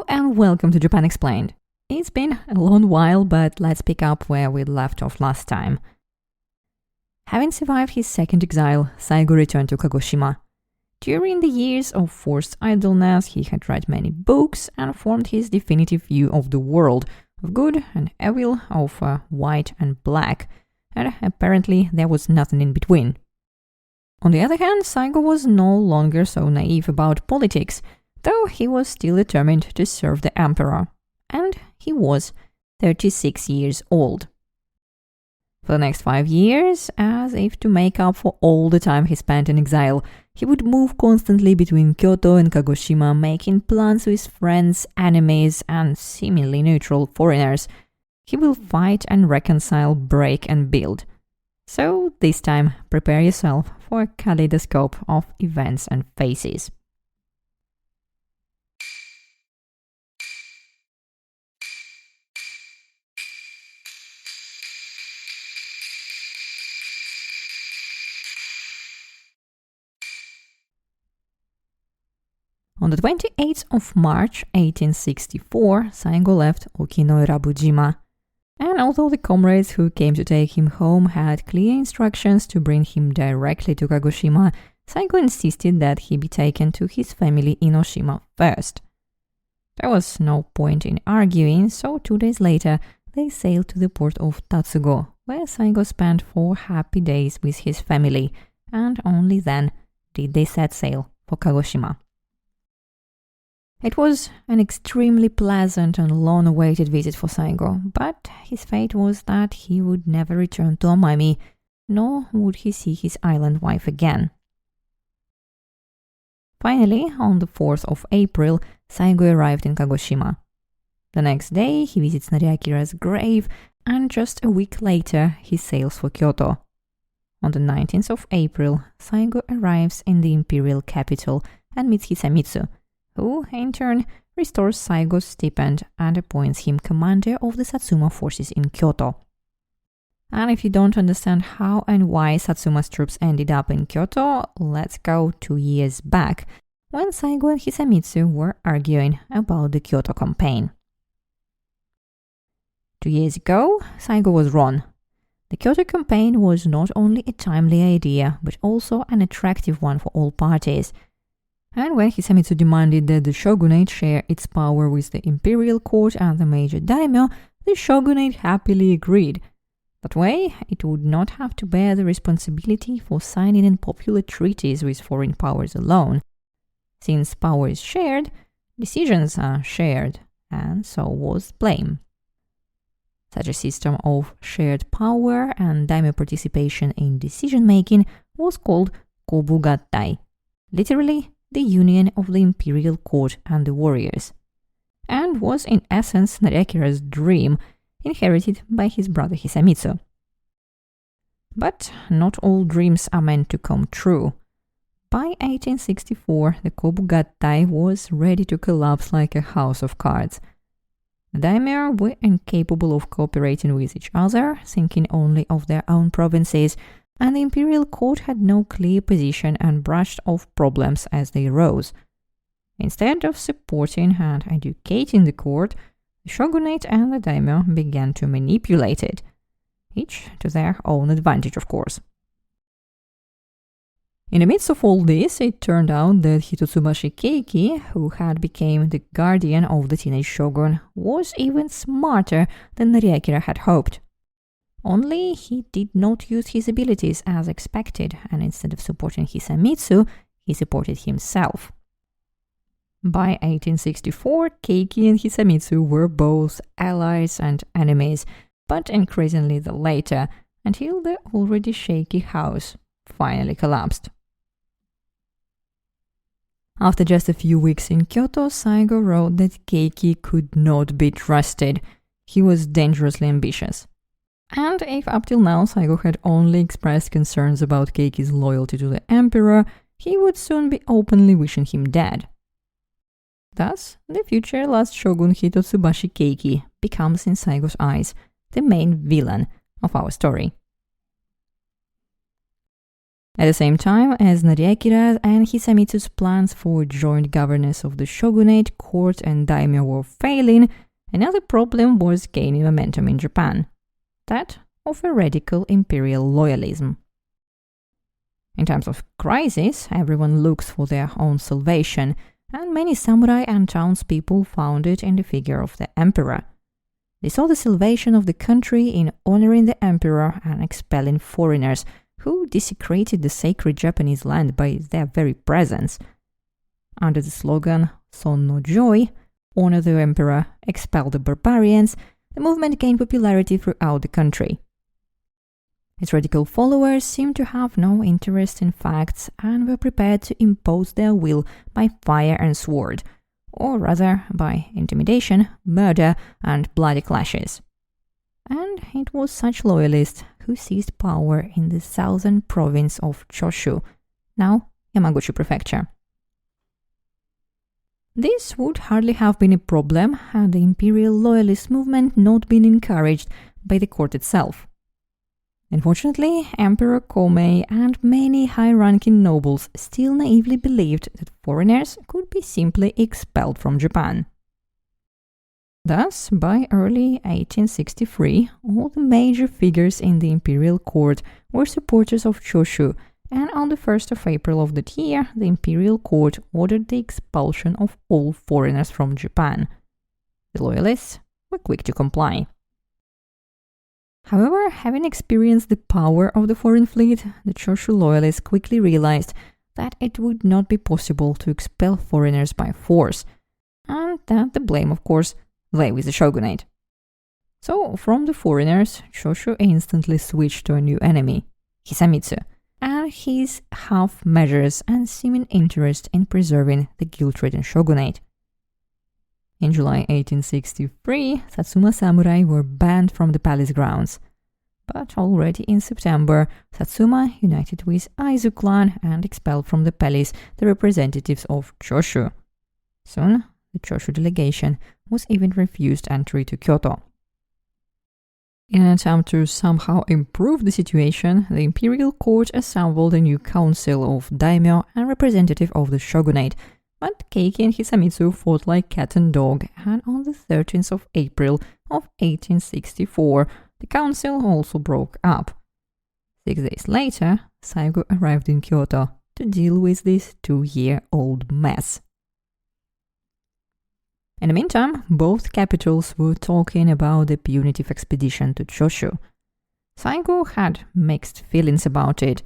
Hello and welcome to Japan Explained. It's been a long while, but let's pick up where we left off last time. Having survived his second exile, Saigo returned to Kagoshima. During the years of forced idleness, he had read many books and formed his definitive view of the world, of good and evil, of white and black, and apparently there was nothing in between. On the other hand, Saigo was no longer so naive about politics, though he was still determined to serve the emperor, and he was 36 years old. For the next 5 years, as if to make up for all the time he spent in exile, he would move constantly between Kyoto and Kagoshima, making plans with friends, enemies, and seemingly neutral foreigners. He will fight and reconcile, break and build. So this time, prepare yourself for a kaleidoscope of events and faces. On the 28th of March 1864, Saigo left Okinoirabujima, and although the comrades who came to take him home had clear instructions to bring him directly to Kagoshima, Saigo insisted that he be taken to his family in Oshima first. There was no point in arguing, so 2 days later they sailed to the port of Tatsugo, where Saigo spent 4 happy days with his family, and only then did they set sail for Kagoshima. It was an extremely pleasant and long-awaited visit for Saigo, but his fate was that he would never return to Omami, nor would he see his island wife again. Finally, on the 4th of April, Saigo arrived in Kagoshima. The next day, he visits Nariakira's grave, and just a week later, he sails for Kyoto. On the 19th of April, Saigo arrives in the imperial capital and meets Hisamistu, who, in turn, restores Saigo's stipend and appoints him commander of the Satsuma forces in Kyoto. And if you don't understand how and why Satsuma's troops ended up in Kyoto, let's go 2 years back, when Saigo and Hisamistu were arguing about the Kyoto campaign. 2 years ago, Saigo was wrong. The Kyoto campaign was not only a timely idea, but also an attractive one for all parties. And when Hisamistu demanded that the Shogunate share its power with the imperial court and the major daimyo, the Shogunate happily agreed. That way, it would not have to bear the responsibility for signing unpopular treaties with foreign powers alone. Since power is shared, decisions are shared, and so was blame. Such a system of shared power and daimyo participation in decision-making was called Kobugattai, literally the union of the imperial court and the warriors, and was in essence Nariakira's dream, inherited by his brother Hisamistu. But not all dreams are meant to come true. By 1864, the Kobugattai was ready to collapse like a house of cards. The daimyo were incapable of cooperating with each other, thinking only of their own provinces, and the imperial court had no clear position and brushed off problems as they arose. Instead of supporting and educating the court, the shogunate and the daimyo began to manipulate it, each to their own advantage, of course. In the midst of all this, it turned out that Hitoshubashi Keiki, who had become the guardian of the teenage shogun, was even smarter than Nariakira had hoped. Only he did not use his abilities as expected, and instead of supporting Hisamistu, he supported himself. By 1864, Keiki and Hisamistu were both allies and enemies, but increasingly the latter, until the already shaky house finally collapsed. After just a few weeks in Kyoto, Saigo wrote that Keiki could not be trusted. He was dangerously ambitious. And if up till now Saigo had only expressed concerns about Keiki's loyalty to the emperor, he would soon be openly wishing him dead. Thus, the future last shogun Hitoshubashi Keiki becomes, in Saigo's eyes, the main villain of our story. At the same time as Nariakira's and Hisamitsu's plans for joint governance of the shogunate, court, and daimyo were failing, another problem was gaining momentum in Japan, that of a radical imperial loyalism. In times of crisis, everyone looks for their own salvation, and many samurai and townspeople found it in the figure of the emperor. They saw the salvation of the country in honoring the emperor and expelling foreigners who desecrated the sacred Japanese land by their very presence. Under the slogan Son no Joy, honor the emperor, expel the barbarians, the movement gained popularity throughout the country. Its radical followers seemed to have no interest in facts and were prepared to impose their will by fire and sword, or rather by intimidation, murder, and bloody clashes. And it was such loyalists who seized power in the southern province of Choshu, now Yamaguchi Prefecture. This would hardly have been a problem had the imperial loyalist movement not been encouraged by the court itself. Unfortunately, Emperor Komei and many high-ranking nobles still naively believed that foreigners could be simply expelled from Japan. Thus, by early 1863, all the major figures in the imperial court were supporters of Choshu, and on the 1st of April of that year, the imperial court ordered the expulsion of all foreigners from Japan. The loyalists were quick to comply. However, having experienced the power of the foreign fleet, the Choshu loyalists quickly realized that it would not be possible to expel foreigners by force, and that the blame, of course, lay with the shogunate. So, from the foreigners, Choshu instantly switched to a new enemy, Hisamistu, and his half measures and seeming interest in preserving the guilt-ridden shogunate. In July 1863, Satsuma samurai were banned from the palace grounds. But already in September, Satsuma united with Aizu clan and expelled from the palace the representatives of Choshu. Soon, the Choshu delegation was even refused entry to Kyoto. In an attempt to somehow improve the situation, the imperial court assembled a new council of daimyo and representative of the shogunate, but Keiki and Hisamistu fought like cat and dog, and on the 13th of April of 1864, the council also broke up. 6 days later, Saigo arrived in Kyoto to deal with this 2-year-old mess. In the meantime, both capitals were talking about the punitive expedition to Choshu. Saigo had mixed feelings about it.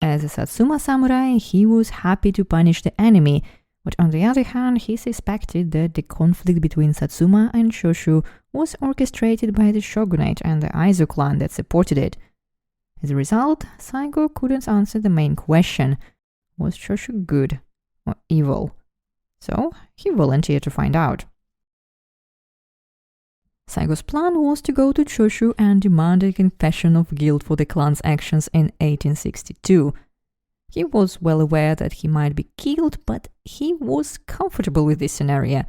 As a Satsuma samurai, he was happy to punish the enemy, but on the other hand, he suspected that the conflict between Satsuma and Choshu was orchestrated by the shogunate and the Aizu clan that supported it. As a result, Saigo couldn't answer the main question: was Choshu good or evil? So he volunteered to find out. Saigo's plan was to go to Choshu and demand a confession of guilt for the clan's actions in 1862. He was well aware that he might be killed, but he was comfortable with this scenario.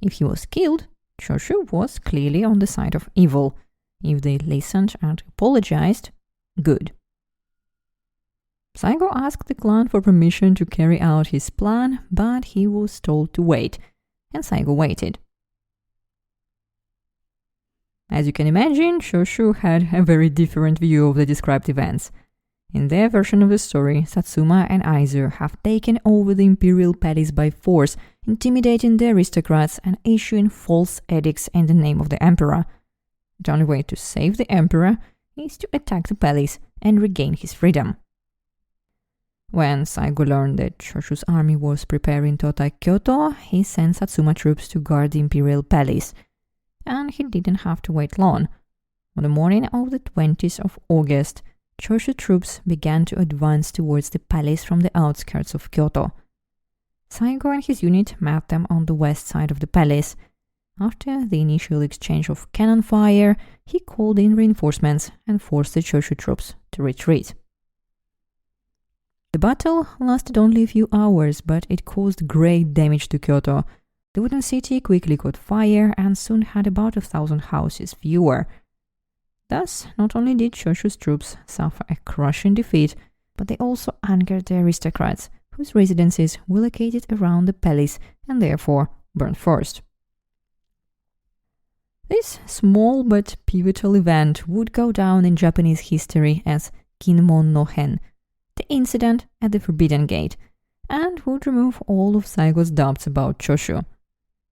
If he was killed, Choshu was clearly on the side of evil. If they listened and apologized, good. Saigo asked the clan for permission to carry out his plan, but he was told to wait, and Saigo waited. As you can imagine, Choshu had a very different view of the described events. In their version of the story, Satsuma and Aizu have taken over the imperial palace by force, intimidating the aristocrats and issuing false edicts in the name of the emperor. The only way to save the emperor is to attack the palace and regain his freedom. When Saigo learned that Choshu's army was preparing to attack Kyoto, he sent Satsuma troops to guard the imperial palace. And he didn't have to wait long. On the morning of the 20th of August, Choshu troops began to advance towards the palace from the outskirts of Kyoto. Saigo and his unit met them on the west side of the palace. After the initial exchange of cannon fire, he called in reinforcements and forced the Choshu troops to retreat. The battle lasted only a few hours, but it caused great damage to Kyoto. The wooden city quickly caught fire and soon had about 1,000 houses fewer. Thus, not only did Choshu's troops suffer a crushing defeat, but they also angered the aristocrats, whose residences were located around the palace and therefore burned first. This small but pivotal event would go down in Japanese history as Kinmon no Hen, the incident at the Forbidden Gate, and would remove all of Saigo's doubts about Choshu.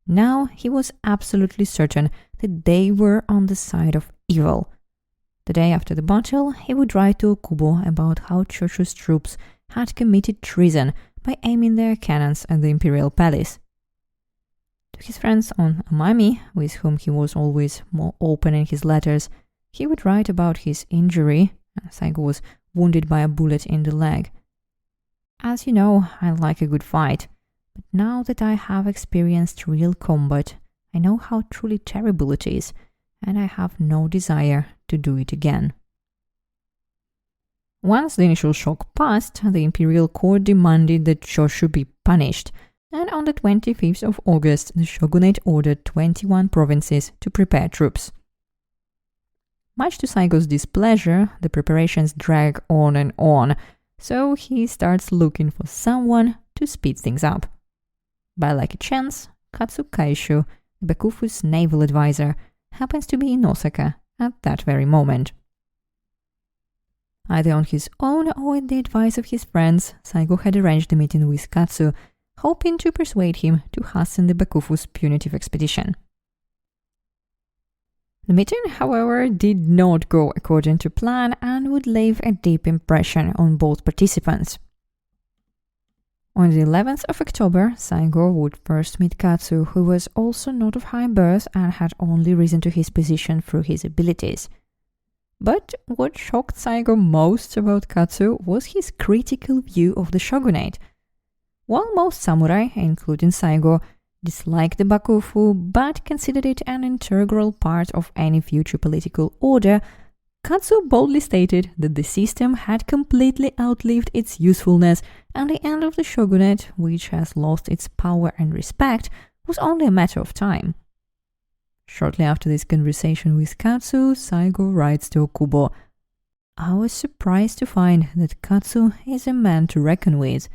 Now he was absolutely certain that they were on the side of evil. The day after the battle, he would write to Okubo about how Choshu's troops had committed treason by aiming their cannons at the imperial palace. To his friends on Amami, with whom he was always more open in his letters, he would write about his injury. Saigo was wounded by a bullet in the leg. As you know, I like a good fight, but now that I have experienced real combat, I know how truly terrible it is, and I have no desire to do it again. Once the initial shock passed, the imperial court demanded that Choshu be punished, and on the 25th of August, the shogunate ordered 21 provinces to prepare troops. Much to Saigo's displeasure, the preparations drag on, so he starts looking for someone to speed things up. By lucky chance, Katsukaishu, the Bakufu's naval advisor, happens to be in Osaka at that very moment. Either on his own or with the advice of his friends, Saigo had arranged a meeting with Katsu, hoping to persuade him to hasten the Bakufu's punitive expedition. The meeting, however, did not go according to plan and would leave a deep impression on both participants. On the 11th of October, Saigo would first meet Katsu, who was also not of high birth and had only risen to his position through his abilities. But what shocked Saigo most about Katsu was his critical view of the shogunate. While most samurai, including Saigo, disliked the Bakufu but considered it an integral part of any future political order, Katsu boldly stated that the system had completely outlived its usefulness and the end of the shogunate, which has lost its power and respect, was only a matter of time. Shortly after this conversation with Katsu, Saigo writes to Okubo, "I was surprised to find that Katsu is a man to reckon with.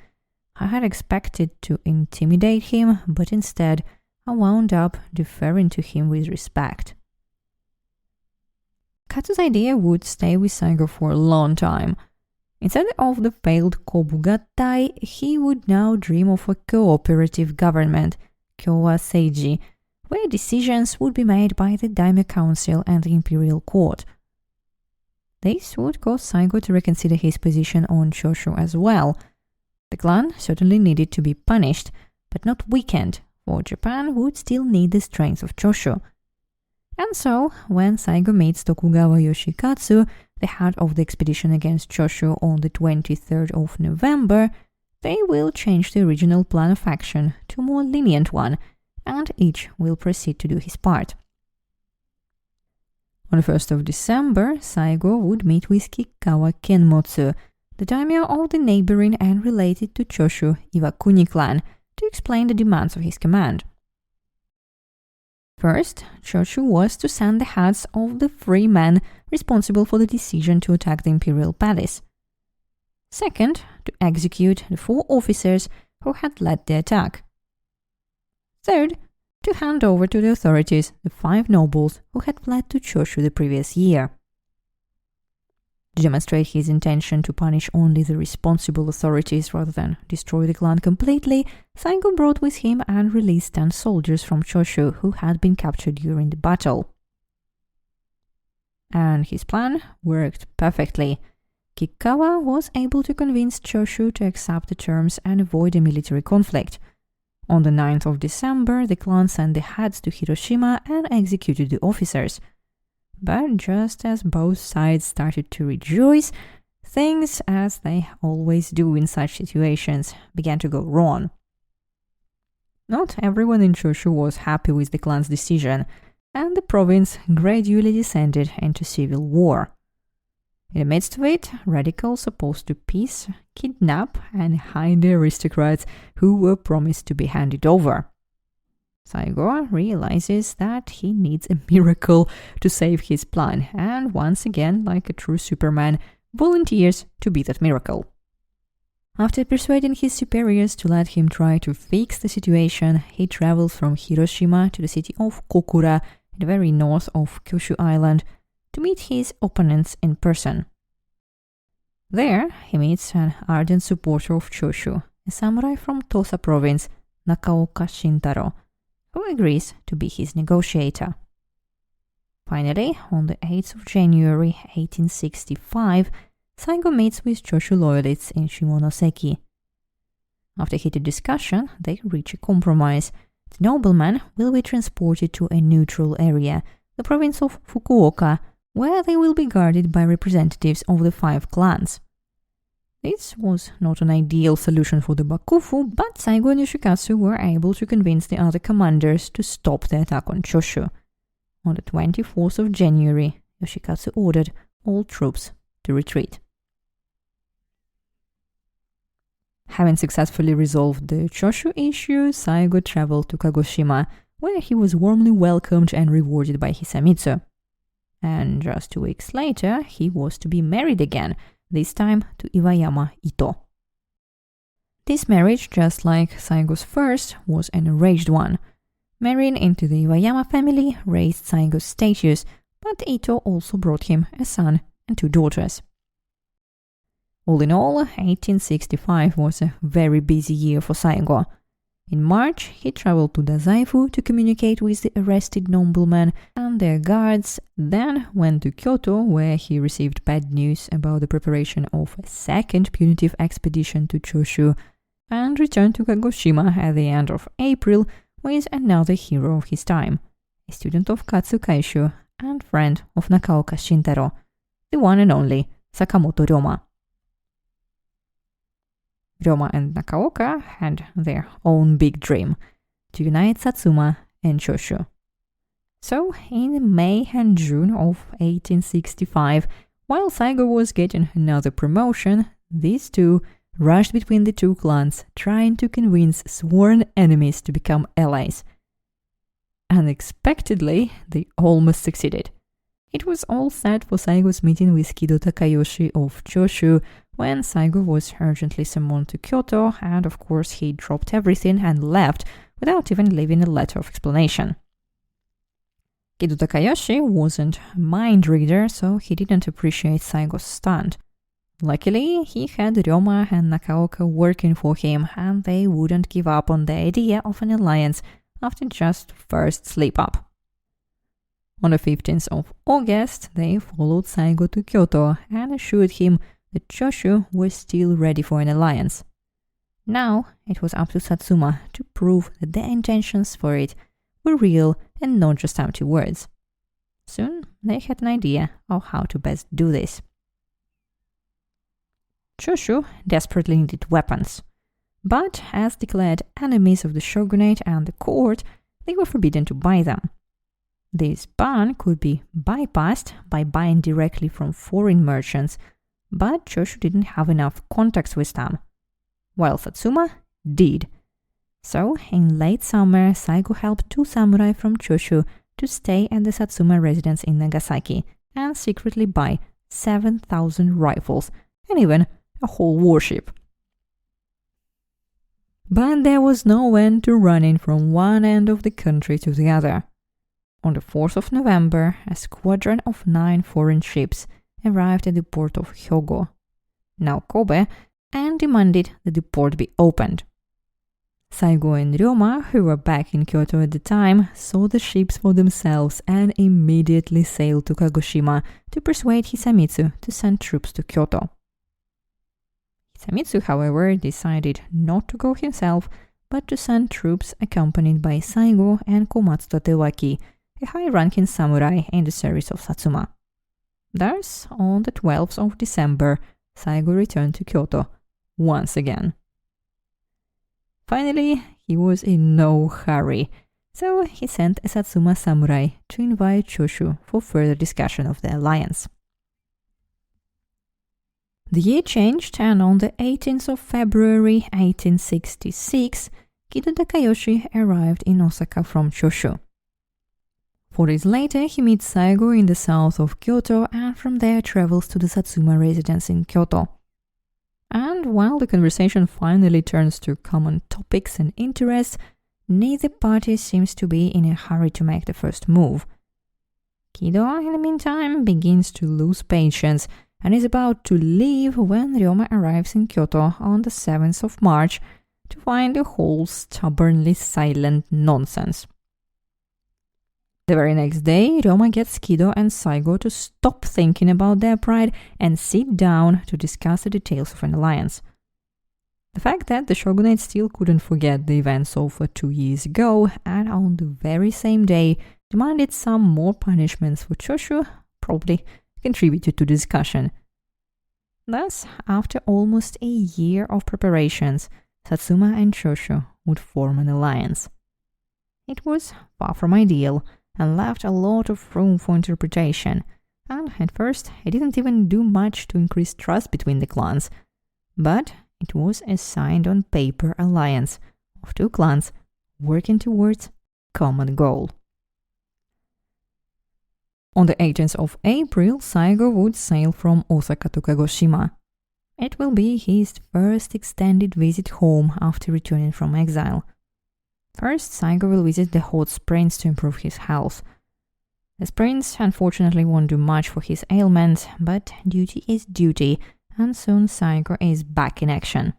I had expected to intimidate him, but instead I wound up deferring to him with respect." Katsu's idea would stay with Saigo for a long time. Instead of the failed Kobugatai, he would now dream of a cooperative government, Kyowa Seiji, where decisions would be made by the Daimyo Council and the Imperial Court. This would cause Saigo to reconsider his position on Choshu as well. The clan certainly needed to be punished, but not weakened, for Japan would still need the strength of Choshu. And so, when Saigo meets Tokugawa Yoshikatsu, the head of the expedition against Choshu on the 23rd of November, they will change the original plan of action to a more lenient one, and each will proceed to do his part. On the 1st of December, Saigo would meet with Kikkawa Kenmotsu, the daimyo of the neighboring and related to Choshu Iwakuni clan, to explain the demands of his command. First, Choshu was to send the heads of the 3 men responsible for the decision to attack the imperial palace. Second, to execute the 4 officers who had led the attack. Third, to hand over to the authorities the 5 nobles who had fled to Choshu the previous year. To demonstrate his intention to punish only the responsible authorities rather than destroy the clan completely, Saigo brought with him and released 10 soldiers from Choshu who had been captured during the battle. And his plan worked perfectly. Kikkawa was able to convince Choshu to accept the terms and avoid a military conflict. On the 9th of December, the clan sent the heads to Hiroshima and executed the officers. But just as both sides started to rejoice, things, as they always do in such situations, began to go wrong. Not everyone in Choshu was happy with the clan's decision, and the province gradually descended into civil war. In the midst of it, radicals opposed to peace kidnap and hide the aristocrats who were promised to be handed over. Saigo realizes that he needs a miracle to save his plan, and once again, like a true Superman, volunteers to be that miracle. After persuading his superiors to let him try to fix the situation, he travels from Hiroshima to the city of Kokura, at the very north of Kyushu Island, to meet his opponents in person. There, he meets an ardent supporter of Choshu, a samurai from Tosa province, Nakaoka Shintaro, who agrees to be his negotiator. Finally, on the 8th of January 1865, Saigo meets with Choshu loyalists in Shimonoseki. After heated discussion, they reach a compromise. The noblemen will be transported to a neutral area, the province of Fukuoka, where they will be guarded by representatives of the 5 clans. This was not an ideal solution for the Bakufu, but Saigo and Yoshikatsu were able to convince the other commanders to stop the attack on Choshu. On the 24th of January, Yoshikatsu ordered all troops to retreat. Having successfully resolved the Choshu issue, Saigo traveled to Kagoshima, where he was warmly welcomed and rewarded by Hisamistu. And just 2 weeks later, he was to be married again, this time to Iwayama Ito. This marriage, just like Saigo's first, was an arranged one. Marrying into the Iwayama family raised Saigo's status, but Ito also brought him a son and 2 daughters. All in all, 1865 was a very busy year for Saigo. In March, he traveled to Dazaifu to communicate with the arrested noblemen and their guards, then went to Kyoto, where he received bad news about the preparation of a second punitive expedition to Choshu, and returned to Kagoshima at the end of April with another hero of his time, a student of Katsukaishu and friend of Nakaoka Shintaro, the one and only Sakamoto Ryoma. Ryoma and Nakaoka had their own big dream, to unite Satsuma and Choshu. So, in May and June of 1865, while Saigo was getting another promotion, these two rushed between the 2 clans, trying to convince sworn enemies to become allies. Unexpectedly, they almost succeeded. It was all set for Saigo's meeting with Kido Takayoshi of Choshu, when Saigo was urgently summoned to Kyoto, and of course he dropped everything and left without even leaving a letter of explanation. Kido Takayoshi wasn't a mind reader, so he didn't appreciate Saigo's stunt. Luckily, he had Ryoma and Nakaoka working for him, and they wouldn't give up on the idea of an alliance after just first slip-up. On the 15th of August, they followed Saigo to Kyoto and assured him that Choshu was still ready for an alliance. Now, it was up to Satsuma to prove that their intentions for it were real and not just empty words. Soon, they had an idea of how to best do this. Choshu desperately needed weapons, but as declared enemies of the shogunate and the court, they were forbidden to buy them. This ban could be bypassed by buying directly from foreign merchants, but Choshu didn't have enough contacts with them, while Satsuma did. So, in late summer, Saigo helped 2 samurai from Choshu to stay at the Satsuma residence in Nagasaki and secretly buy 7,000 rifles and even a whole warship. But there was no end to running from one end of the country to the other. On the 4th of November, a squadron of 9 foreign ships arrived at the port of Hyogo, now Kobe, and demanded that the port be opened. Saigo and Ryoma, who were back in Kyoto at the time, saw the ships for themselves and immediately sailed to Kagoshima to persuade Hisamistu to send troops to Kyoto. Hisamistu, however, decided not to go himself, but to send troops accompanied by Saigo and Komatsu Tatewaki, a high-ranking samurai in the service of Satsuma. Thus, on the 12th of December, Saigo returned to Kyoto once again. Finally, he was in no hurry, so he sent a Satsuma samurai to invite Choshu for further discussion of the alliance. The year changed, and on the 18th of February 1866, Kido Takayoshi arrived in Osaka from Choshu. 4 days later, he meets Saigo in the south of Kyoto and from there travels to the Satsuma residence in Kyoto. And while the conversation finally turns to common topics and interests, neither party seems to be in a hurry to make the first move. Kido, in the meantime, begins to lose patience and is about to leave when Ryoma arrives in Kyoto on the 7th of March to find the whole stubbornly silent nonsense. The very next day, Ryoma gets Kido and Saigo to stop thinking about their pride and sit down to discuss the details of an alliance. The fact that the Shogunate still couldn't forget the events of 2 years ago and on the very same day demanded some more punishments for Choshu probably contributed to the discussion. Thus, after almost a year of preparations, Satsuma and Choshu would form an alliance. It was far from ideal and left a lot of room for interpretation, and at first it didn't even do much to increase trust between the clans, but it was a signed-on-paper alliance of 2 clans working towards common goal. On the 18th of April, Saigo would sail from Osaka to Kagoshima. It will be his first extended visit home after returning from exile. First, Saigo will visit the hot springs to improve his health. The springs unfortunately won't do much for his ailment, but duty is duty, and soon Saigo is back in action.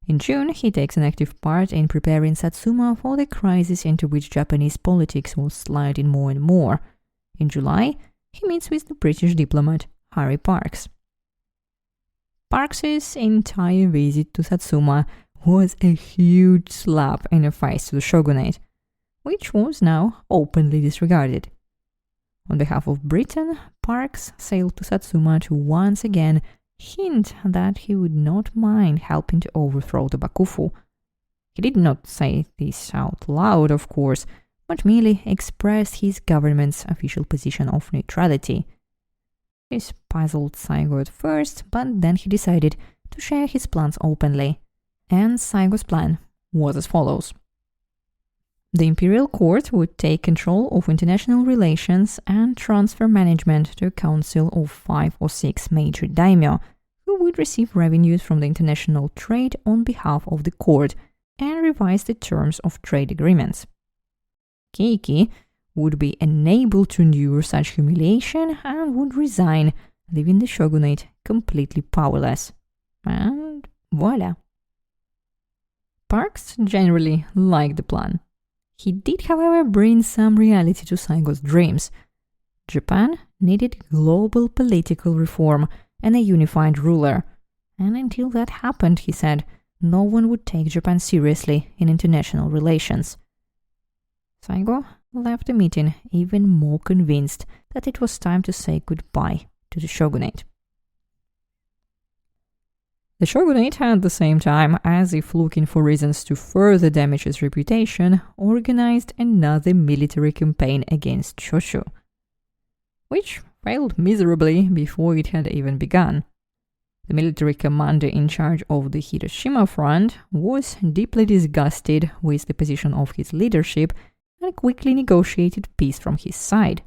In June, he takes an active part in preparing Satsuma for the crisis into which Japanese politics was sliding more and more. In July, he meets with the British diplomat Harry Parkes. Parkes' entire visit to Satsuma was a huge slap in the face to the Shogunate, which was now openly disregarded. On behalf of Britain, Parkes sailed to Satsuma to once again hint that he would not mind helping to overthrow the Bakufu. He did not say this out loud, of course, but merely expressed his government's official position of neutrality. This puzzled Saigo at first, but then he decided to share his plans openly. And Saigo's plan was as follows. The imperial court would take control of international relations and transfer management to a council of 5 or 6 major daimyo, who would receive revenues from the international trade on behalf of the court and revise the terms of trade agreements. Keiki would be unable to endure such humiliation and would resign, leaving the shogunate completely powerless. And voila! Parkes generally liked the plan. He did, however, bring some reality to Saigo's dreams. Japan needed global political reform and a unified ruler, and until that happened, he said, no one would take Japan seriously in international relations. Saigo left the meeting even more convinced that it was time to say goodbye to the shogunate. The shogunate, at the same time, as if looking for reasons to further damage his reputation, organized another military campaign against Choshu, which failed miserably before it had even begun. The military commander in charge of the Hiroshima front was deeply disgusted with the position of his leadership and quickly negotiated peace from his side.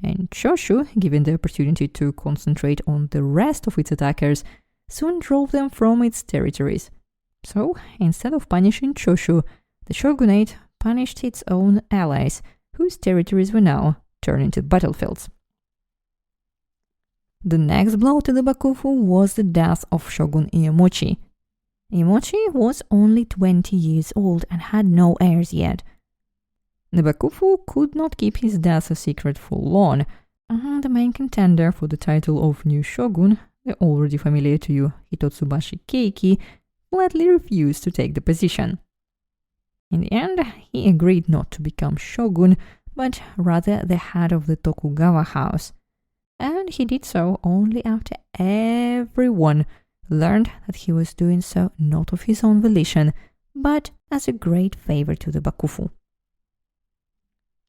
And Choshu, given the opportunity to concentrate on the rest of its attackers, soon drove them from its territories. So, instead of punishing Choshu, the shogunate punished its own allies, whose territories were now turned into battlefields. The next blow to the Bakufu was the death of Shogun Iemochi. Iemochi was only 20 years old and had no heirs yet. The Bakufu could not keep his death a secret for long, and the main contender for the title of new shogun, the already familiar to you Hitoshubashi Keiki, flatly refused to take the position. In the end, he agreed not to become shogun, but rather the head of the Tokugawa house. And he did so only after everyone learned that he was doing so not of his own volition, but as a great favor to the Bakufu.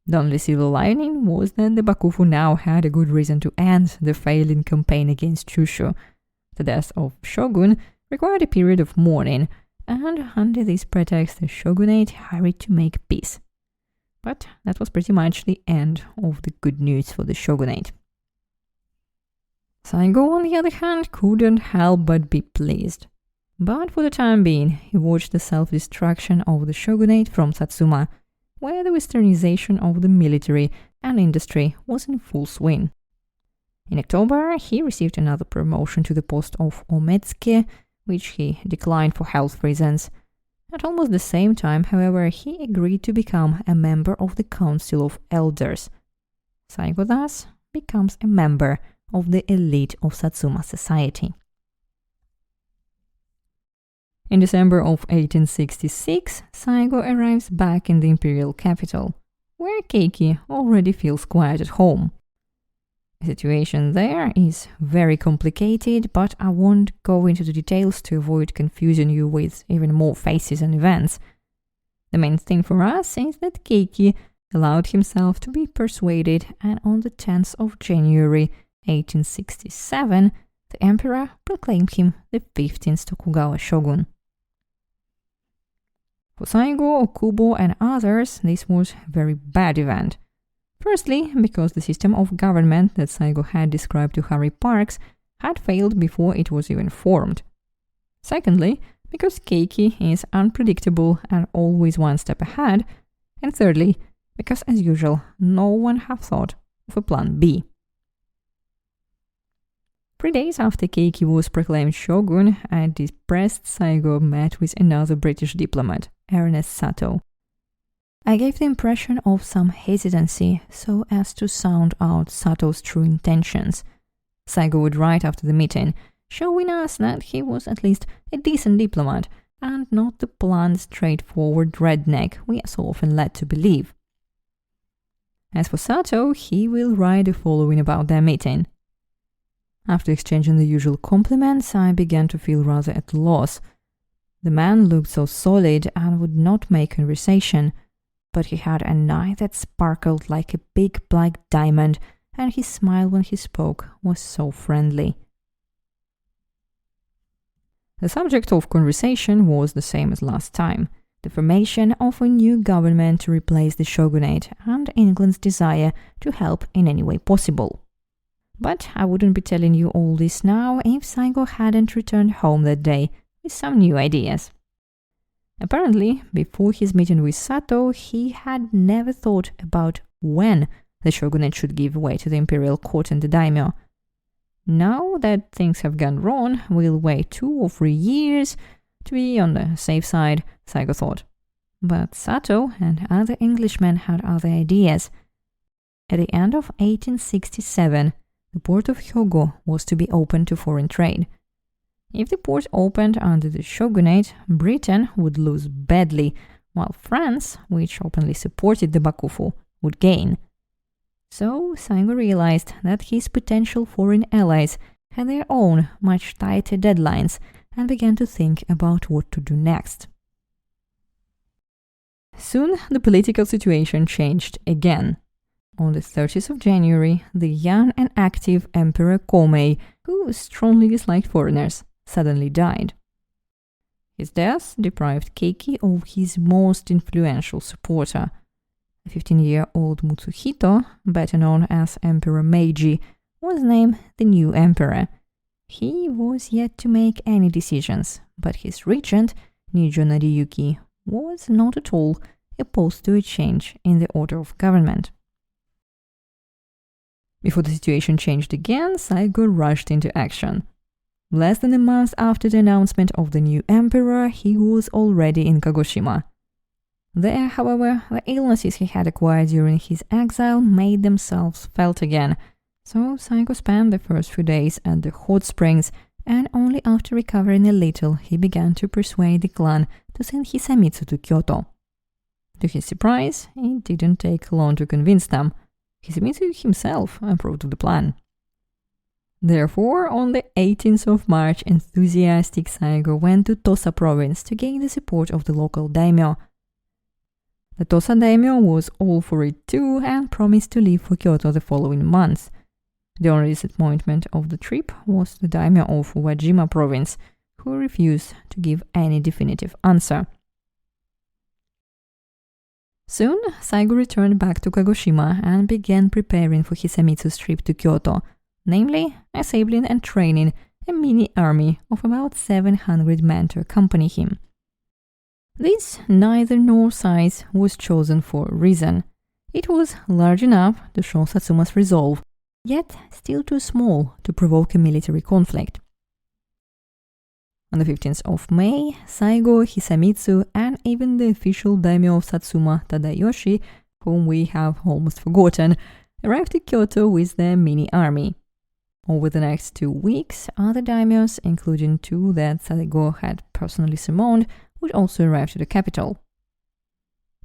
The only silver lining was that the Bakufu now had a good reason to end the failing campaign against Choshu. The death of Shogun required a period of mourning, and under this pretext the shogunate hurried to make peace. But that was pretty much the end of the good news for the shogunate. Saigo, on the other hand, couldn't help but be pleased. But for the time being, he watched the self-destruction of the shogunate from Satsuma, where the westernization of the military and industry was in full swing. In October, he received another promotion to the post of Ometsuke, which he declined for health reasons. At almost the same time, however, he agreed to become a member of the Council of Elders. Saigo thus becomes a member of the elite of Satsuma society. In December of 1866, Saigo arrives back in the imperial capital, where Keiki already feels quite at home. The situation there is very complicated, but I won't go into the details to avoid confusing you with even more faces and events. The main thing for us is that Keiki allowed himself to be persuaded, and on the 10th of January 1867, the emperor proclaimed him the 15th Tokugawa shogun. For Saigo, Okubo, and others, this was a very bad event. Firstly, because the system of government that Saigo had described to Harry Parks had failed before it was even formed. Secondly, because Keiki is unpredictable and always one step ahead. And thirdly, because as usual, no one had thought of a plan B. 3 days after Keiki was proclaimed shogun, a depressed Saigo met with another British diplomat, Ernest Sato. I gave the impression of some hesitancy so as to sound out Sato's true intentions. Saigo would write after the meeting, showing us that he was at least a decent diplomat and not the blunt, straightforward redneck we are so often led to believe. As for Sato, he will write the following about their meeting. After exchanging the usual compliments, I began to feel rather at a loss. The man looked so solid and would not make conversation, but he had an eye that sparkled like a big black diamond, and his smile when he spoke was so friendly. The subject of conversation was the same as last time, the formation of a new government to replace the shogunate and England's desire to help in any way possible. But I wouldn't be telling you all this now if Saigo hadn't returned home that day with some new ideas. Apparently, before his meeting with Sato, he had never thought about when the shogunate should give way to the imperial court and the daimyo. Now that things have gone wrong, we'll wait 2 or 3 years to be on the safe side, Saigo thought. But Sato and other Englishmen had other ideas. At the end of 1867, the port of Hyogo was to be opened to foreign trade. If the port opened under the shogunate, Britain would lose badly, while France, which openly supported the Bakufu, would gain. So Saigo realized that his potential foreign allies had their own much tighter deadlines and began to think about what to do next. Soon the political situation changed again. On the 30th of January, the young and active Emperor Komei, who strongly disliked foreigners, suddenly died. His death deprived Keiki of his most influential supporter. The 15-year-old Mutsuhito, better known as Emperor Meiji, was named the new emperor. He was yet to make any decisions, but his regent, Nijo Nariyuki, was not at all opposed to a change in the order of government. Before the situation changed again, Saigo rushed into action. Less than a month after the announcement of the new emperor, he was already in Kagoshima. There, however, the illnesses he had acquired during his exile made themselves felt again, so Saigo spent the first few days at the hot springs, and only after recovering a little he began to persuade the clan to send Hisamistu to Kyoto. To his surprise, it didn't take long to convince them. Hisamistu himself approved of the plan. Therefore, on the 18th of March, enthusiastic Saigo went to Tosa province to gain the support of the local daimyo. The Tosa daimyo was all for it too and promised to leave for Kyoto the following month. The only disappointment of the trip was the daimyo of Wajima province, who refused to give any definitive answer. Soon, Saigo returned back to Kagoshima and began preparing for Hisamitsu's trip to Kyoto, namely assembling and training a mini army of about 700 men to accompany him. This neither nor size was chosen for a reason. It was large enough to show Satsuma's resolve, yet still too small to provoke a military conflict. On the 15th of May, Saigo, Hisamistu, and even the official daimyo of Satsuma, Tadayoshi, whom we have almost forgotten, arrived at Kyoto with their mini army. Over the next 2 weeks, other daimyos, including 2 that Saigo had personally summoned, would also arrive to the capital.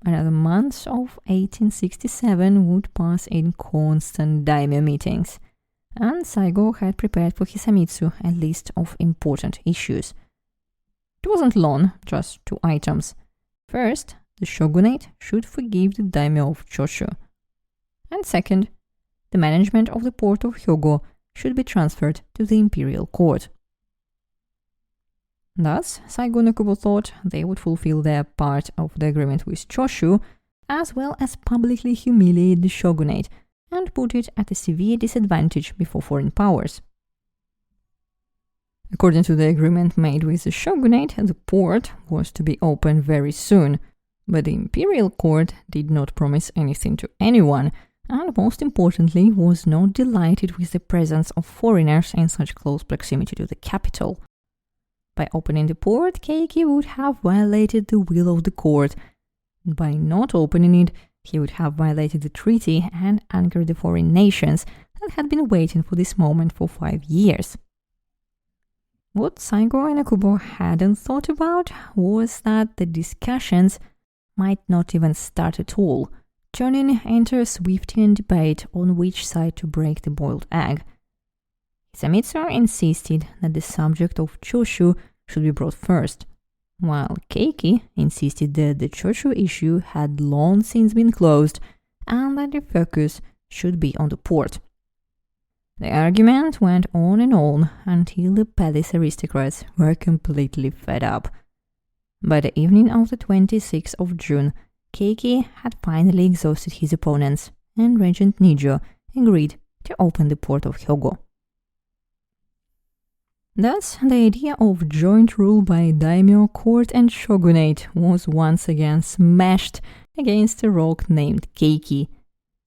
Another month of 1867 would pass in constant daimyo meetings, and Saigo had prepared for Hisamistu a list of important issues. It wasn't long, just 2 items. First, the shogunate should forgive the daimyo of Choshu. And second, the management of the port of Hyogo should be transferred to the imperial court. Thus, Saigo and Okubo thought they would fulfill their part of the agreement with Choshu, as well as publicly humiliate the shogunate and put it at a severe disadvantage before foreign powers. According to the agreement made with the shogunate, the port was to be opened very soon, but the imperial court did not promise anything to anyone, and most importantly was not delighted with the presence of foreigners in such close proximity to the capital. By opening the port, Keiki would have violated the will of the court. By not opening it, he would have violated the treaty and angered the foreign nations that had been waiting for this moment for 5 years. What Saigo and Okubo hadn't thought about was that the discussions might not even start at all, turning into a Swiftian debate on which side to break the boiled egg. Hisamistu insisted that the subject of Choshu should be brought first, while Keiki insisted that the Choshu issue had long since been closed and that the focus should be on the port. The argument went on and on until the palace aristocrats were completely fed up. By the evening of the 26th of June, Keiki had finally exhausted his opponents, and Regent Nijo agreed to open the port of Hyogo. Thus, the idea of joint rule by daimyo, court and shogunate was once again smashed against a rock named Keiki,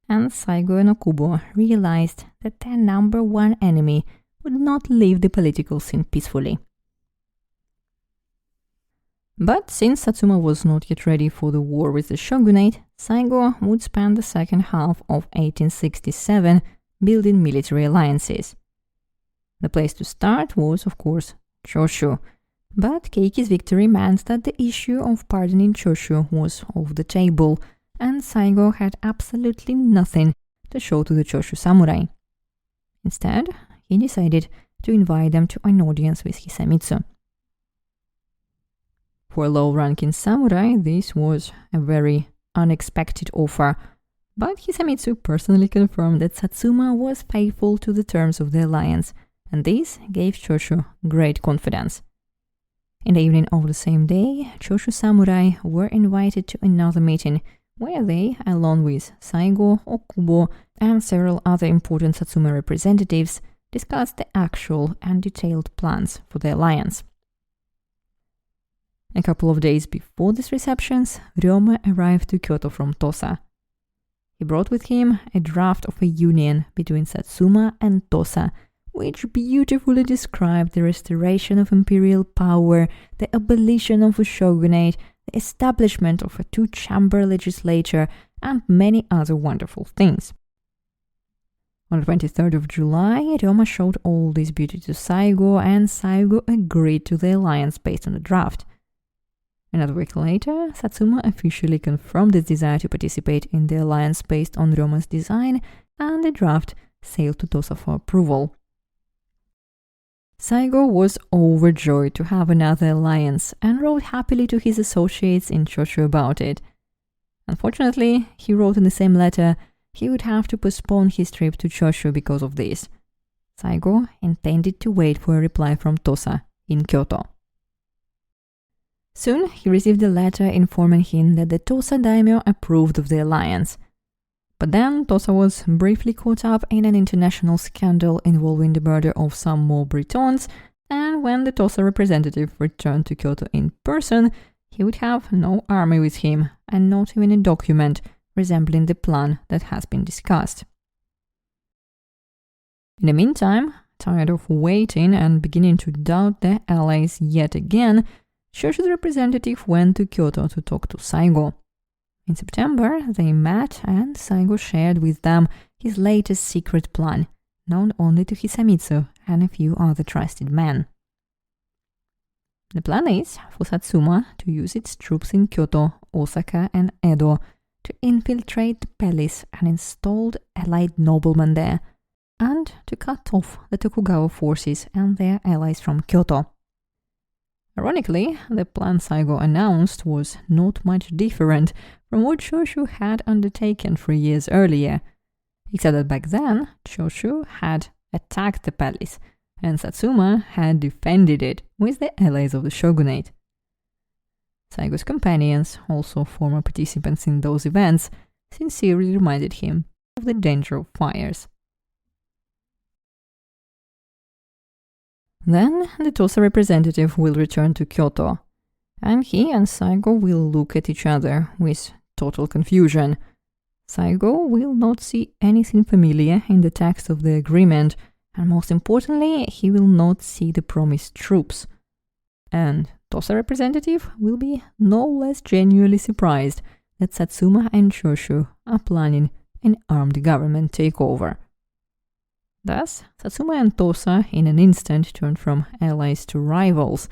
and Saigo and Okubo realized that their number one enemy would not leave the political scene peacefully. But since Satsuma was not yet ready for the war with the shogunate, Saigo would spend the second half of 1867 building military alliances. The place to start was, of course, Choshu, but Keiki's victory meant that the issue of pardoning Choshu was off the table, and Saigo had absolutely nothing to show to the Choshu samurai. Instead, he decided to invite them to an audience with Hisamistu. For a low-ranking samurai, this was a very unexpected offer, but Hisamistu personally confirmed that Satsuma was faithful to the terms of the alliance, and this gave Choshu great confidence. In the evening of the same day, Choshu samurai were invited to another meeting where they, along with Saigo, Okubo, and several other important Satsuma representatives, discussed the actual and detailed plans for the alliance. A couple of days before these receptions, Ryoma arrived to Kyoto from Tosa. He brought with him a draft of a union between Satsuma and Tosa, which beautifully described the restoration of imperial power, the abolition of a shogunate, the establishment of a 2-chamber legislature, and many other wonderful things. On the 23rd of July, Ryoma showed all this beauty to Saigo, and Saigo agreed to the alliance based on the draft. Another week later, Satsuma officially confirmed his desire to participate in the alliance based on Ryoma's design, and the draft sailed to Tosa for approval. Saigo was overjoyed to have another alliance and wrote happily to his associates in Choshu about it. Unfortunately, he wrote in the same letter he would have to postpone his trip to Choshu because of this. Saigo intended to wait for a reply from Tosa in Kyoto. Soon he received a letter informing him that the Tosa daimyo approved of the alliance. But then Tosa was briefly caught up in an international scandal involving the murder of some more Britons, and when the Tosa representative returned to Kyoto in person, he would have no army with him and not even a document resembling the plan that has been discussed. In the meantime, tired of waiting and beginning to doubt their allies yet again, Choshu's representative went to Kyoto to talk to Saigo. In September, they met and Saigo shared with them his latest secret plan, known only to Hisamistu and a few other trusted men. The plan is for Satsuma to use its troops in Kyoto, Osaka and Edo to infiltrate the palace and install allied noblemen there, and to cut off the Tokugawa forces and their allies from Kyoto. Ironically, the plan Saigo announced was not much different from what Choshu had undertaken 3 years earlier, except that back then Choshu had attacked the palace and Satsuma had defended it with the allies of the Shogunate. Saigo's companions, also former participants in those events, sincerely reminded him of the danger of fires. Then the Tosa representative will return to Kyoto, and he and Saigo will look at each other with total confusion. Saigo will not see anything familiar in the text of the agreement, and most importantly, he will not see the promised troops. And Tosa representative will be no less genuinely surprised that Satsuma and Choshu are planning an armed government takeover. Thus, Satsuma and Tosa in an instant turned from allies to rivals.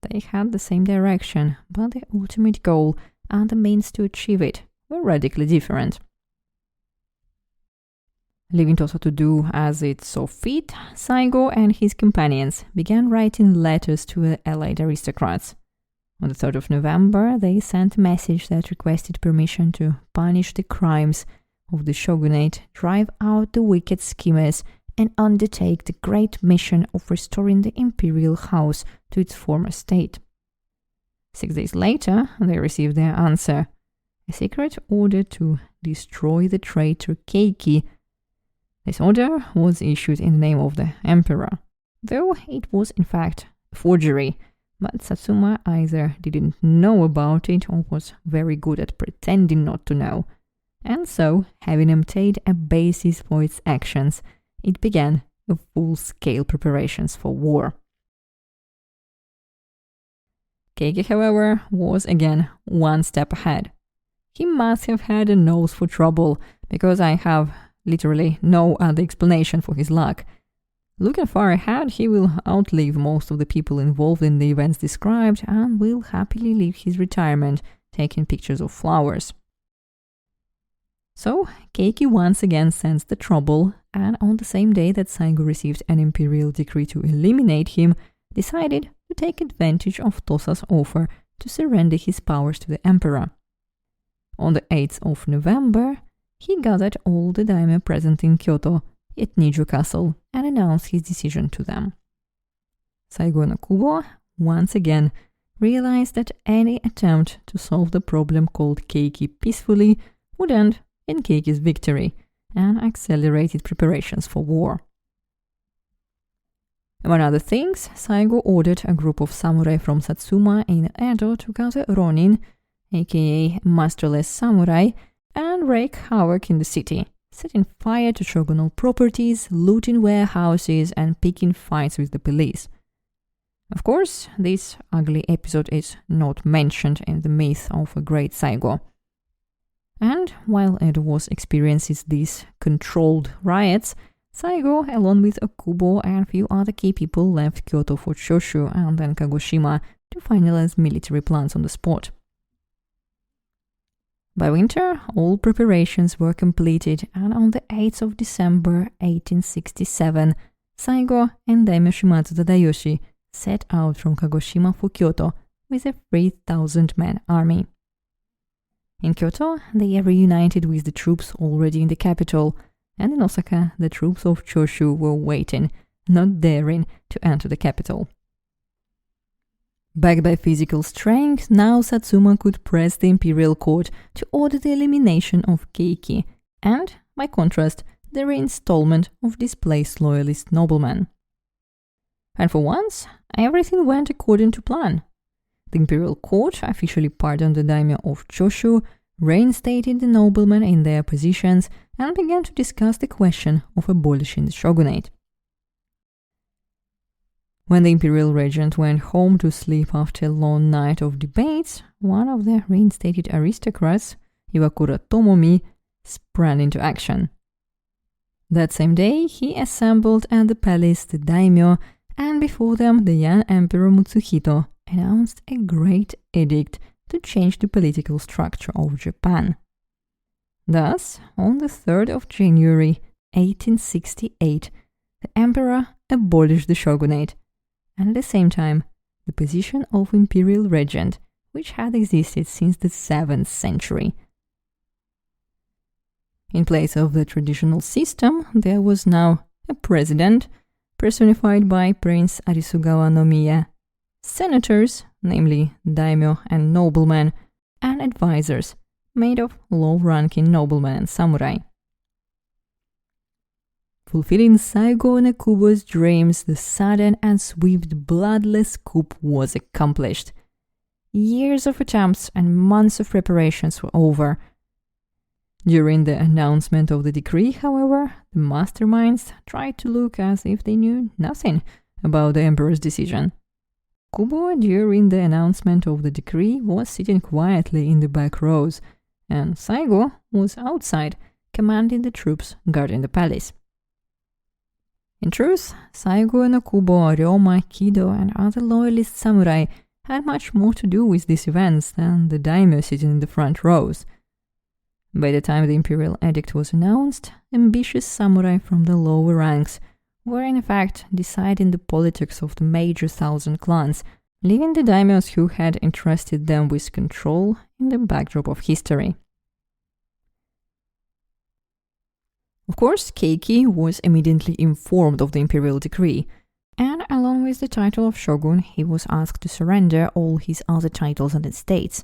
They had the same direction, but the ultimate goal and the means to achieve it were radically different. Leaving Tosa to do as it saw fit, Saigo and his companions began writing letters to the allied aristocrats. On the 3rd of November, they sent a message that requested permission to punish the crimes of the Shogunate, drive out the wicked schemers, and undertake the great mission of restoring the imperial house to its former state. 6 days later, they received their answer, a secret order to destroy the traitor Keiki. This order was issued in the name of the emperor, though it was in fact a forgery, but Satsuma either didn't know about it or was very good at pretending not to know, and so, having obtained a basis for its actions, it began a full-scale preparations for war. Keiki, however, was again one step ahead. He must have had a nose for trouble, because I have literally no other explanation for his luck. Looking far ahead, he will outlive most of the people involved in the events described and will happily leave his retirement, taking pictures of flowers. So, Keiki once again sensed the trouble, and on the same day that Saigo received an imperial decree to eliminate him, decided to take advantage of Tosa's offer to surrender his powers to the emperor. On the 8th of November, he gathered all the daimyo present in Kyoto at Nijo Castle and announced his decision to them. Saigo no Kubo once again realized that any attempt to solve the problem called Keiki peacefully would end in Keiki's victory and accelerated preparations for war. Among other things, Saigo ordered a group of samurai from Satsuma in Edo to gather ronin, aka masterless samurai, and wreak havoc in the city, setting fire to shogunal properties, looting warehouses, and picking fights with the police. Of course, this ugly episode is not mentioned in the myth of a great Saigo. And while Edo was experiencing these controlled riots, Saigo, along with Okubo and a few other key people, left Kyoto for Choshu and then Kagoshima to finalize military plans on the spot. By winter, all preparations were completed, and on the 8th of December 1867, Saigo and Daimyo Shimazu Tadayoshi set out from Kagoshima for Kyoto with a 3,000-man army. In Kyoto, they reunited with the troops already in the capital, and in Osaka, the troops of Choshu were waiting, not daring to enter the capital. Backed by physical strength, now Satsuma could press the imperial court to order the elimination of Keiki, and, by contrast, the reinstallment of displaced loyalist noblemen. And for once, everything went according to plan. The imperial court officially pardoned the daimyo of Choshu, reinstated the noblemen in their positions, and began to discuss the question of abolishing the shogunate. When the imperial regent went home to sleep after a long night of debates, one of the reinstated aristocrats, Iwakura Tomomi, sprang into action. That same day, he assembled at the palace the daimyo, and before them the young Emperor Mutsuhito announced a great edict to change the political structure of Japan. Thus, on the 3rd of January 1868, the emperor abolished the shogunate, and at the same time, the position of imperial regent, which had existed since the 7th century. In place of the traditional system, there was now a president, personified by Prince Arisugawa no Miya, senators, namely daimyo and noblemen, and advisors, made of low-ranking noblemen and samurai. Fulfilling Saigo Nekubo's dreams, the sudden and swift bloodless coup was accomplished. Years of attempts and months of preparations were over. During the announcement of the decree, however, the masterminds tried to look as if they knew nothing about the emperor's decision. Kubo, during the announcement of the decree, was sitting quietly in the back rows, and Saigo was outside, commanding the troops guarding the palace. In truth, Saigo no Kubo, Ryoma, Kido, and other loyalist samurai had much more to do with these events than the daimyo sitting in the front rows. By the time the imperial edict was announced, ambitious samurai from the lower ranks were in fact deciding the politics of the major thousand clans, leaving the daimyos who had entrusted them with control in the backdrop of history. Of course, Keiki was immediately informed of the imperial decree, and along with the title of shogun, he was asked to surrender all his other titles and estates.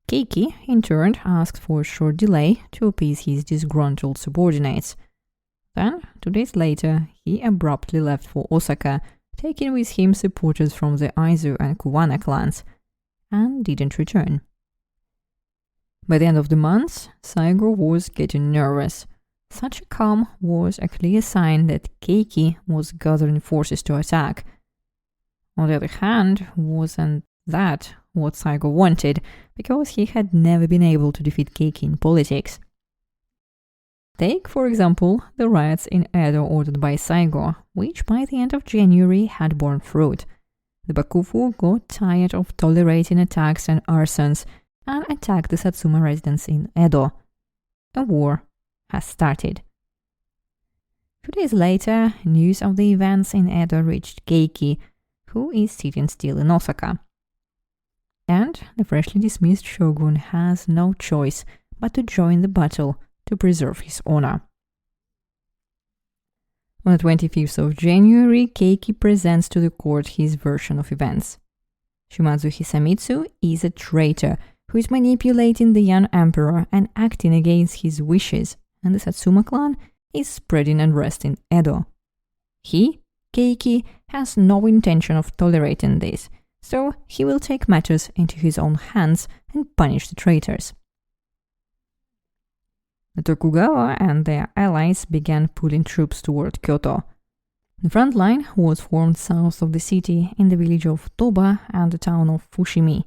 Keiki, in turn, asked for a short delay to appease his disgruntled subordinates. Then, 2 days later, he abruptly left for Osaka, taking with him supporters from the Aizu and Kuwana clans, and didn't return. By the end of the month, Saigo was getting nervous. Such a calm was a clear sign that Keiki was gathering forces to attack. On the other hand, wasn't that what Saigo wanted, because he had never been able to defeat Keiki in politics. Take, for example, the riots in Edo ordered by Saigo, which by the end of January had borne fruit. The Bakufu got tired of tolerating attacks and arsons and attacked the Satsuma residents in Edo. A war has started. 2 days later, news of the events in Edo reached Keiki, who is sitting still in Osaka. And the freshly dismissed shogun has no choice but to join the battle to preserve his honor. On the 25th of January, Keiki presents to the court his version of events. Shumatsu Hisamistu is a traitor who is manipulating the young emperor and acting against his wishes, and the Satsuma clan is spreading unrest in Edo. He, Keiki, has no intention of tolerating this, so he will take matters into his own hands and punish the traitors. The Tokugawa and their allies began pulling troops toward Kyoto. The front line was formed south of the city in the village of Toba and the town of Fushimi.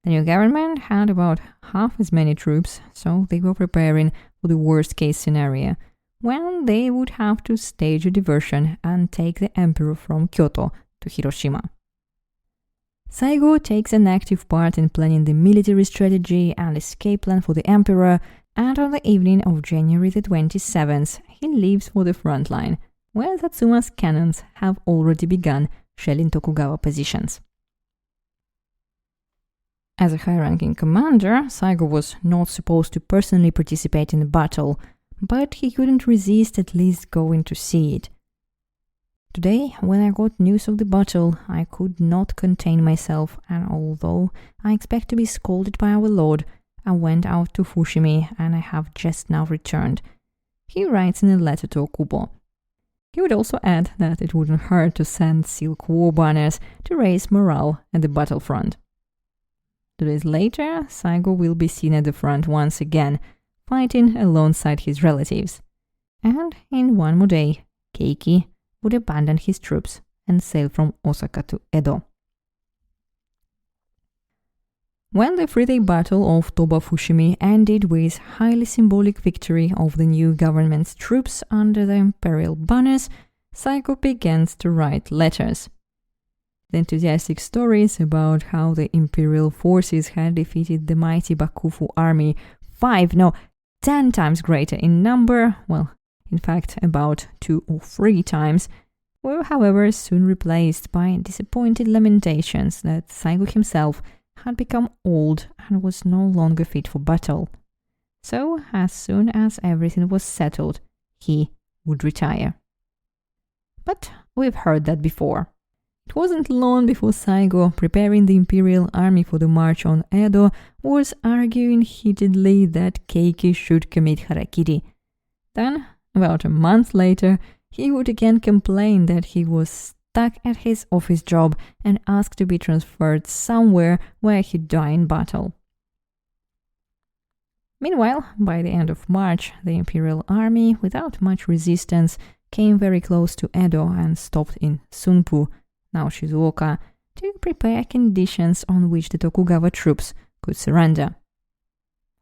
The new government had about half as many troops, so they were preparing for the worst-case scenario, when they would have to stage a diversion and take the emperor from Kyoto to Hiroshima. Saigo takes an active part in planning the military strategy and escape plan for the emperor, and on the evening of January the 27th, he leaves for the front line, where Satsuma's cannons have already begun shelling Tokugawa positions. As a high-ranking commander, Saigo was not supposed to personally participate in the battle, but he couldn't resist at least going to see it. Today, when I got news of the battle, I could not contain myself, and although I expect to be scolded by our Lord, I went out to Fushimi and I have just now returned," he writes in a letter to Okubo. He would also add that it wouldn't hurt to send silk war banners to raise morale at the battlefront. 2 days later, Saigo will be seen at the front once again, fighting alongside his relatives. And in one more day, Keiki would abandon his troops and sail from Osaka to Edo. When the 3-day Battle of Toba-Fushimi ended with highly symbolic victory of the new government's troops under the imperial banners, Saigo begins to write letters. The enthusiastic stories about how the imperial forces had defeated the mighty Bakufu army 10 times greater in number, in fact about 2 or 3 times, were however soon replaced by disappointed lamentations that Saigo himself had become old and was no longer fit for battle. So, as soon as everything was settled, he would retire. But we've heard that before. It wasn't long before Saigo, preparing the imperial army for the march on Edo, was arguing heatedly that Keiki should commit harakiri. Then, about a month later, he would again complain that he was stuck at his office job and asked to be transferred somewhere where he'd die in battle. Meanwhile, by the end of March, the imperial army, without much resistance, came very close to Edo and stopped in Sunpu, now Shizuoka, to prepare conditions on which the Tokugawa troops could surrender.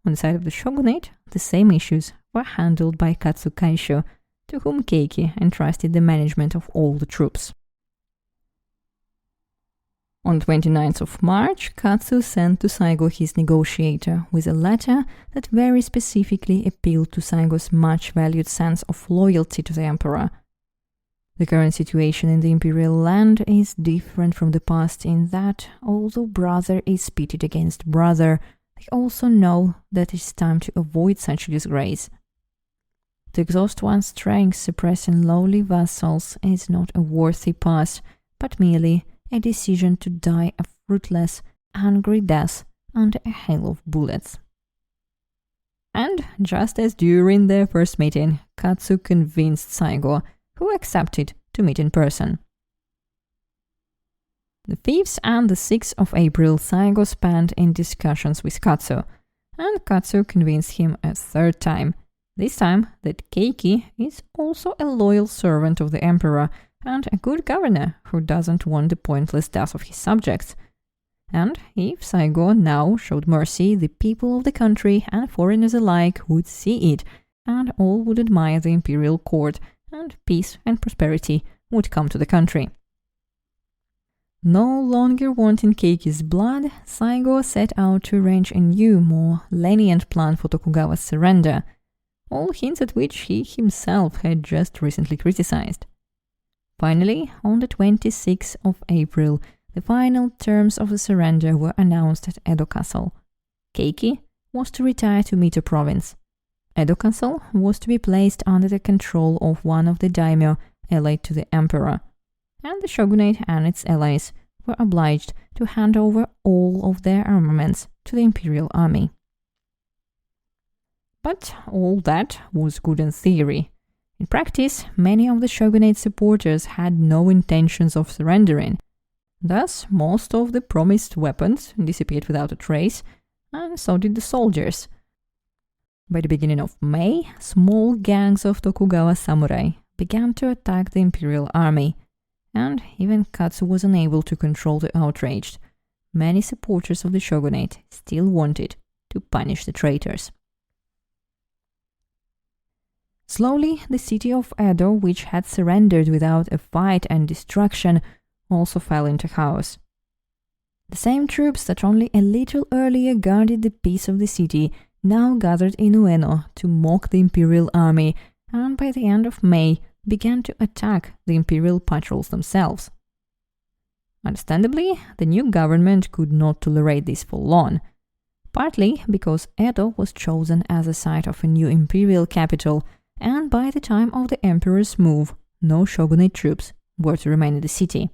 On the side of the shogunate, the same issues were handled by Katsukaisho, to whom Keiki entrusted the management of all the troops. On 29th of March, Katsu sent to Saigo his negotiator with a letter that very specifically appealed to Saigo's much-valued sense of loyalty to the emperor. The current situation in the imperial land is different from the past in that, although brother is pitted against brother, they also know that it's time to avoid such a disgrace. To exhaust one's strength suppressing lowly vassals is not a worthy path, but merely a decision to die a fruitless, angry death under a hail of bullets. And just as during their first meeting, Katsu convinced Saigo, who accepted to meet in person. The 5th and the 6th of April Saigo spent in discussions with Katsu, and Katsu convinced him a 3rd time, this time that Keiki is also a loyal servant of the emperor and a good governor who doesn't want the pointless death of his subjects. And if Saigo now showed mercy, the people of the country and foreigners alike would see it, and all would admire the imperial court, and peace and prosperity would come to the country. No longer wanting Keiki's blood, Saigo set out to arrange a new, more lenient plan for Tokugawa's surrender, all hints at which he himself had just recently criticized. Finally, on the 26th of April, the final terms of the surrender were announced at Edo Castle. Keiki was to retire to Mito province. Edo Castle was to be placed under the control of one of the daimyo allied to the emperor, and the shogunate and its allies were obliged to hand over all of their armaments to the imperial army. But all that was good in theory. In practice, many of the shogunate supporters had no intentions of surrendering. Thus, most of the promised weapons disappeared without a trace, and so did the soldiers. By the beginning of May, small gangs of Tokugawa samurai began to attack the imperial army, and even Katsu was unable to control the outrage. Many supporters of the shogunate still wanted to punish the traitors. Slowly, the city of Edo, which had surrendered without a fight and destruction, also fell into chaos. The same troops that only a little earlier guarded the peace of the city now gathered in Ueno to mock the imperial army, and by the end of May began to attack the imperial patrols themselves. Understandably, the new government could not tolerate this for long, partly because Edo was chosen as the site of a new imperial capital, and by the time of the emperor's move, no shogunate troops were to remain in the city.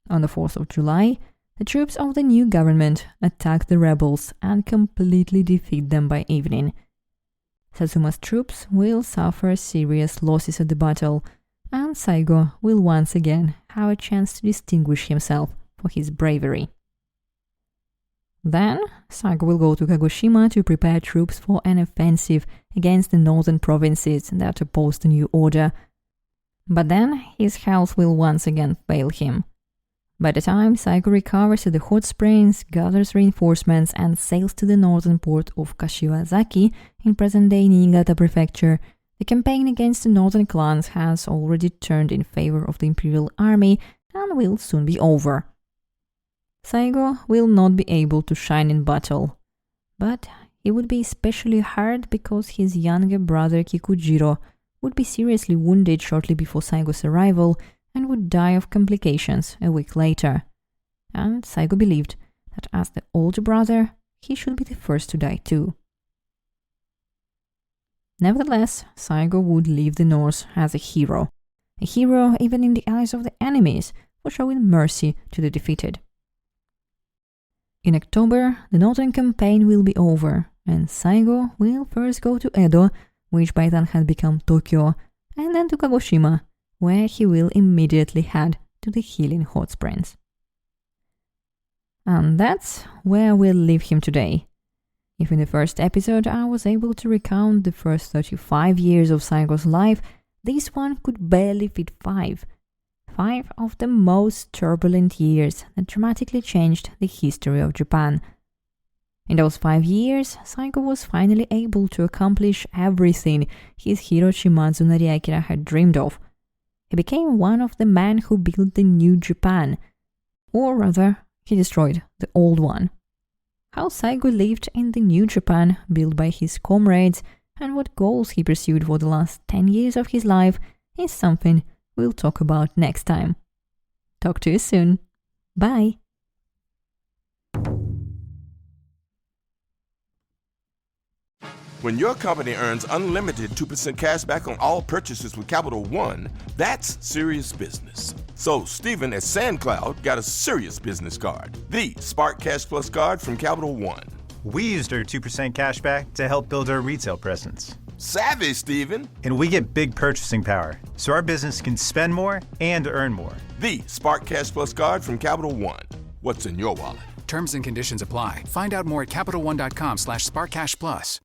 On the 4th of July, the troops of the new government attack the rebels and completely defeat them by evening. Satsuma's troops will suffer serious losses at the battle, and Saigo will once again have a chance to distinguish himself for his bravery. Then, Saigo will go to Kagoshima to prepare troops for an offensive against the northern provinces that oppose the new order. But then, his health will once again fail him. By the time Saigo recovers at the hot springs, gathers reinforcements, and sails to the northern port of Kashiwazaki in present-day Niigata Prefecture, the campaign against the northern clans has already turned in favor of the imperial army and will soon be over. Saigo will not be able to shine in battle, but he would be especially hurt because his younger brother Kikujiro would be seriously wounded shortly before Saigo's arrival and would die of complications a week later. And Saigo believed that as the older brother, he should be the first to die too. Nevertheless, Saigo would leave the North as a hero even in the eyes of the enemies for showing mercy to the defeated. In October, the northern campaign will be over, and Saigo will first go to Edo, which by then had become Tokyo, and then to Kagoshima, where he will immediately head to the healing hot springs. And that's where we'll leave him today. If in the first episode I was able to recount the first 35 years of Saigo's life, this one could barely fit 5 of the most turbulent years that dramatically changed the history of Japan. In those 5 years, Saigo was finally able to accomplish everything his hero Shimazu Nariakira had dreamed of. He became one of the men who built the new Japan, or rather, he destroyed the old one. How Saigo lived in the new Japan built by his comrades and what goals he pursued for the last 10 years of his life is something we'll talk about next time. Talk to you soon. Bye. When your company earns unlimited 2% cash back on all purchases with Capital One, that's serious business. So Steven at SandCloud got a serious business card, the Spark Cash Plus card from Capital One. We used our 2% cash back to help build our retail presence. Savvy, Steven. And we get big purchasing power, so our business can spend more and earn more. The Spark Cash Plus card from Capital One. What's in your wallet? Terms and conditions apply. Find out more at CapitalOne.com/SparkCashPlus.